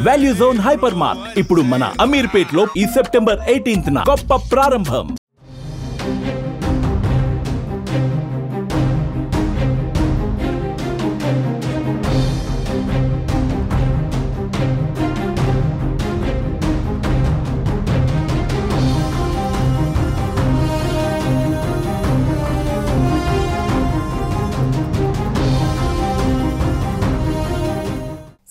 Value zone hyper mart ఇప్పుడు మన అమీర్పేట్ లో ఈ సెప్టెంబర్ 18న గొప్ప ప్రారంభం.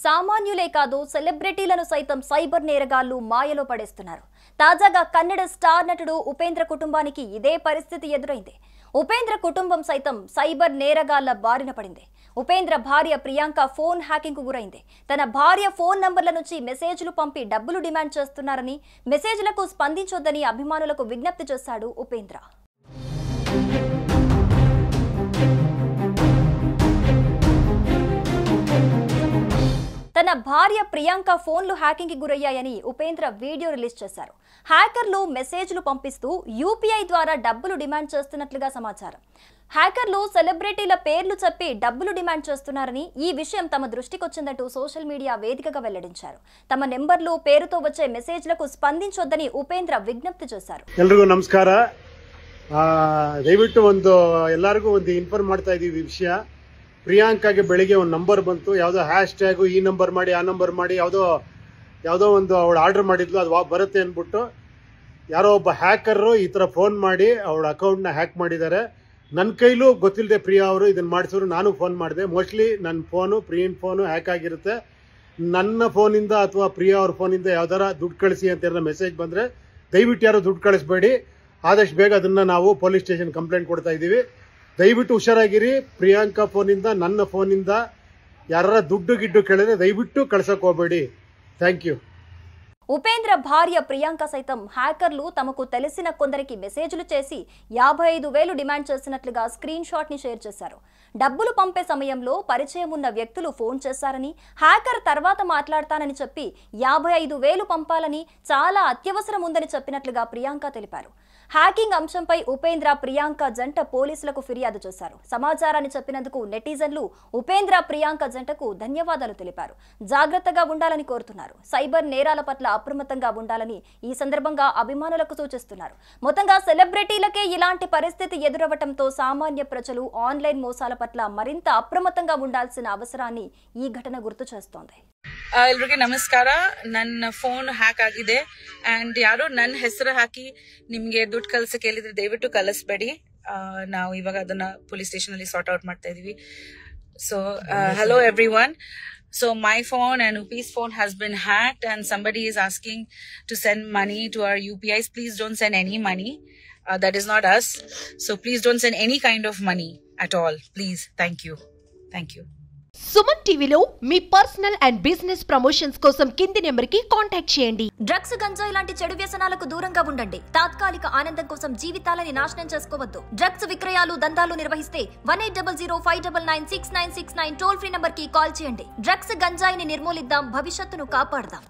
సామాన్యులే కాదు సెలబ్రిటీలను సైతం సైబర్ నేరగాళ్లు మాయలో పడేస్తున్నారు. తాజాగా కన్నడ స్టార్ నటుడు ఉపేంద్ర కుటుంబానికి ఇదే పరిస్థితి ఎదురైంది. ఉపేంద్ర కుటుంబం సైతం సైబర్ నేరగాళ్ల బారిన పడింది. ఉపేంద్ర భార్య ప్రియాంక ఫోన్ హ్యాకింగ్ కు గురైంది. తన భార్య ఫోన్ నంబర్ల నుంచి మెసేజ్లు పంపి డబ్బులు డిమాండ్ చేస్తున్నారని, మెసేజ్లకు స్పందించొద్దని అభిమానులకు విజ్ఞప్తి చేశాడు ఉపేంద్ర. తన భార్య ప్రియాంక ఫోన్లు హ్యాకింగ్ కి గురయ్యాయని ఉపేంద్ర వీడియో రిలీజ్ చేశారు. హ్యాకర్లు మెసేజ్లు పంపిస్తూ యూపీఐ ద్వారా డబ్బులు డిమాండ్ చేస్తున్నట్లుగా సమాచారం. హ్యాకర్లు సెలబ్రిటీల పేర్లు చెప్పి డబ్బులు డిమాండ్ చేస్తున్నారని, ఈ విషయం తమ దృష్టికొచ్చిందంటూ సోషల్ మీడియా వేదికగా వెల్లడించారు. తమ నెంబర్లు, పేరుతో వచ్చే మెసేజ్లకు స్పందించొద్దని ఉపేంద్ర విజ్ఞప్తి చేశారు. ಎಲ್ರಿಗೂ ನಮಸ್ಕಾರ. ದಯವಿಟ್ಟು ಎಲ್ಲರಿಗೂ ಇನ್ಫಾರ್ಮ್ ಮಾಡ್ತಾ ಇದೀವಿ ವಿಷಯ. ಪ್ರಿಯಾಂಕಾಗೆ ಬೆಳಿಗ್ಗೆ ಒಂದು ನಂಬರ್ ಬಂತು, ಯಾವುದೋ ಹ್ಯಾಶ್ ಟ್ಯಾಗು ಈ ನಂಬರ್ ಮಾಡಿ ಆ ನಂಬರ್ ಮಾಡಿ ಯಾವುದೋ ಒಂದು ಅವಳು ಆರ್ಡರ್ ಮಾಡಿದ್ಲು, ಅದು ಬರುತ್ತೆ ಅಂದ್ಬಿಟ್ಟು ಯಾರೋ ಒಬ್ಬ ಹ್ಯಾಕರು ಈ ಥರ ಫೋನ್ ಮಾಡಿ ಅವಳ ಅಕೌಂಟ್ನ ಹ್ಯಾಕ್ ಮಾಡಿದ್ದಾರೆ. ನನ್ನ ಕೈಲೂ ಗೊತ್ತಿಲ್ಲದೆ ಪ್ರಿಯಾ ಅವರು ಇದನ್ನು ಮಾಡಿಸಿದ್ರು. ನಾನು ಫೋನ್ ಮಾಡಿದೆ. ಮೋಸ್ಟ್ಲಿ ನನ್ನ ಫೋನು, ಪ್ರಿಯನ್ ಫೋನು ಹ್ಯಾಕ್ ಆಗಿರುತ್ತೆ. ನನ್ನ ಫೋನಿಂದ ಅಥವಾ ಪ್ರಿಯಾ ಅವ್ರ ಫೋನಿಂದ ಯಾವ್ದಾರ ದುಡ್ಡು ಕಳಿಸಿ ಅಂತ ಮೆಸೇಜ್ ಬಂದರೆ ದಯವಿಟ್ಟು ಯಾರು ದುಡ್ಡು ಕಳಿಸ್ಬೇಡಿ. ಆದಷ್ಟು ಬೇಗ ಅದನ್ನು ನಾವು ಪೊಲೀಸ್ ಸ್ಟೇಷನ್ ಕಂಪ್ಲೇಂಟ್ ಕೊಡ್ತಾ ಇದ್ದೀವಿ. ದಯವಿಟ್ಟು ಹುಷಾರಾಗಿರಿ. ಪ್ರಿಯಾಂಕಾ ಫೋನಿಂದ, ನನ್ನ ಫೋನಿಂದ ಯಾರ ದುಡ್ಡು ಗಿಡ್ಡು ಕೇಳಿದ್ರೆ ದಯವಿಟ್ಟು ಕಳ್ಸಕ್ ಹೋಗಬೇಡಿ. Thank you. ఉపేంద్ర భార్య ప్రియాంక సైతం హ్యాకర్లు తమకు తెలిసిన కొందరికి మెసేజ్లు చేసి 55,000 డిమాండ్ చేసినట్లుగా స్క్రీన్ షాట్ ని షేర్ చేశారు. డబ్బులు పంపే సమయంలో పరిచయం ఉన్న వ్యక్తులు ఫోన్ చేశారని, హ్యాకర్ తర్వాత మాట్లాడతానని చెప్పి 55,000 పంపాలని, చాలా అత్యవసరం ఉందని చెప్పినట్లుగా ప్రియాంక తెలిపారు. హ్యాకింగ్ అంశంపై ఉపేంద్ర, ప్రియాంక జంట పోలీసులకు ఫిర్యాదు చేశారు. సమాచారాన్ని చెప్పినందుకు నెటిజన్లు ఉపేంద్ర, ప్రియాంక జంటకు ధన్యవాదాలు తెలిపారు. జాగ్రత్తగా ఉండాలని కోరుతున్నారు. సైబర్ నేరాల పట్ల అప్రమత్తంగా ఉండాలని ఈ సందర్భంగా అభిమానులకు సూచిస్తున్నారు. మొత్తంగా సెలబ్రిటీలకే ఇలాంటి పరిస్థితి ఎదురవటంతో సామాన్య ప్రజలు ఆన్లైన్ మోసాల పట్ల మరింత అప్రమత్తంగా ఉండాల్సిన అవసరాన్ని ఈ ఘటన గుర్తు చేస్తోంది. ಎಲ್ರಿಗೂ ನಮಸ್ಕಾರ. ನನ್ನ ಫೋನ್ ಹ್ಯಾಕ್ ಆಗಿದೆ ಅಂಡ್ ಯಾರು ನನ್ನ ಹೆಸರು ಹಾಕಿ ನಿಮ್ಗೆ ದುಡ್ಡು ಕಳ್ಸಕ್ಕೆ ಹೇಳಿದ್ರೆ ದಯವಿಟ್ಟು ಕಳಿಸ್ಬೇಡಿ. ನಾವು ಇವಾಗ ಅದನ್ನ ಪೊಲೀಸ್ ಸ್ಟೇಷನ್ ಅಲ್ಲಿ ಸಾರ್ಟ್ ಔಟ್ ಮಾಡ್ತಾ ಇದೀವಿ. So hello everyone. So my phone and Upi's phone has been hacked and somebody is asking to send money to our UPIs. Please don't send any money. That is not us. So please don't send any kind of money at all. Please. Thank you. Thank you. Suman టీవీలో మీ personal and business promotions కోసం కింది number కి contact చేయండి. Drugs, గంజాయి లాంటి చెడు వ్యసనాలకు దూరంగా ఉండండి. తాత్కాలిక ఆనందం కోసం జీవితాలని నాశనం చేసుకోవద్దు. డ్రగ్స్ విక్రయాలు, దందాలు నిర్వహిస్తే 180059969969 టోల్ ఫ్రీ నంబర్ కి కాల్ చేయండి. డ్రగ్స్, గంజాయిని నిర్మూలిద్దాం, భవిష్యత్తును కాపాడదాం.